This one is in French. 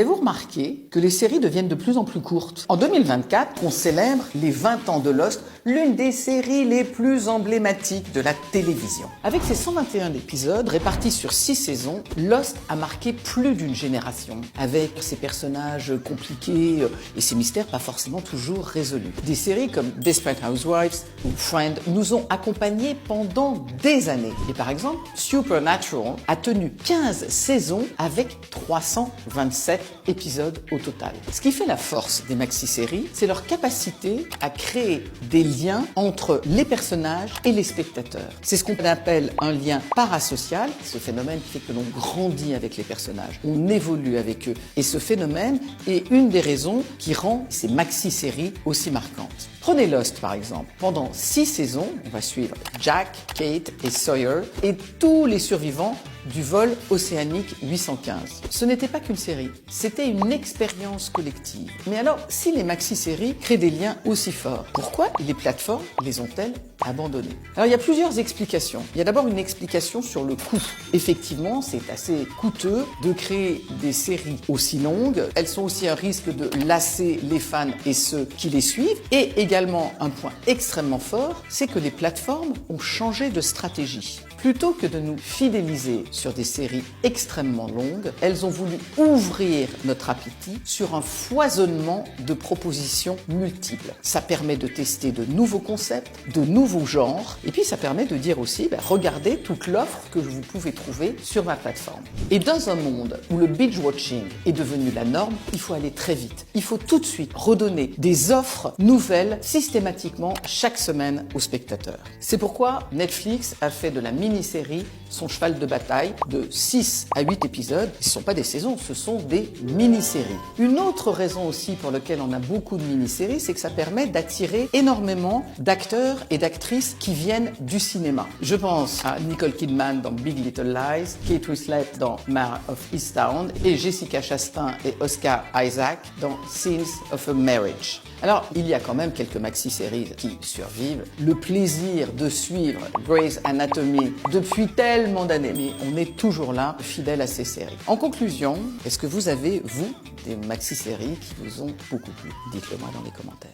Avez-vous remarqué que les séries deviennent de plus en plus courtes? En 2024, on célèbre les 20 ans de Lost, l'une des séries les plus emblématiques de la télévision. Avec ses 121 épisodes répartis sur 6 saisons, Lost a marqué plus d'une génération, avec ses personnages compliqués et ses mystères pas forcément toujours résolus. Des séries comme Desperate Housewives ou Friends nous ont accompagnés pendant des années. Et par exemple, Supernatural a tenu 15 saisons avec 327 épisodes au total. Ce qui fait la force des maxi-séries, c'est leur capacité à créer des liens entre les personnages et les spectateurs. C'est ce qu'on appelle un lien parasocial, ce phénomène qui fait que l'on grandit avec les personnages, on évolue avec eux. Et ce phénomène est une des raisons qui rend ces maxi-séries aussi marquantes. Prenez Lost par exemple. Pendant 6 saisons, on va suivre Jack, Kate et Sawyer et tous les survivants du vol océanique 815. Ce n'était pas qu'une série, c'était une expérience collective. Mais alors, si les maxi-séries créent des liens aussi forts, pourquoi les plateformes les ont-elles abandonnés? Alors il y a plusieurs explications. Il y a d'abord une explication sur le coût. Effectivement, c'est assez coûteux de créer des séries aussi longues. Elles sont aussi un risque de lasser les fans et ceux qui les suivent. Et également, un point extrêmement fort, c'est que les plateformes ont changé de stratégie. Plutôt que de nous fidéliser sur des séries extrêmement longues, elles ont voulu ouvrir notre appétit sur un foisonnement de propositions multiples. Ça permet de tester de nouveaux concepts, de nouveaux genres, et puis ça permet de dire aussi, regardez toute l'offre que vous pouvez trouver sur ma plateforme. Et dans un monde où le binge-watching est devenu la norme, il faut aller très vite. Il faut tout de suite redonner des offres nouvelles systématiquement chaque semaine aux spectateurs. C'est pourquoi Netflix a fait de la mini-série son cheval de bataille de 6 à 8 épisodes. Ce ne sont pas des saisons, ce sont des mini-séries. Une autre raison aussi pour laquelle on a beaucoup de mini-séries, c'est que ça permet d'attirer énormément d'acteurs et d'actrices qui viennent du cinéma. Je pense à Nicole Kidman dans Big Little Lies, Kate Winslet dans Mare of Easttown et Jessica Chastain et Oscar Isaac dans Scenes of a Marriage. Alors, il y a quand même quelques maxi-séries qui survivent. Le plaisir de suivre Grey's Anatomy depuis tellement d'années, mais on est toujours là, fidèle à ces séries. En conclusion, est-ce que vous avez, vous, des maxi-séries qui vous ont beaucoup plu? Dites-le moi dans les commentaires.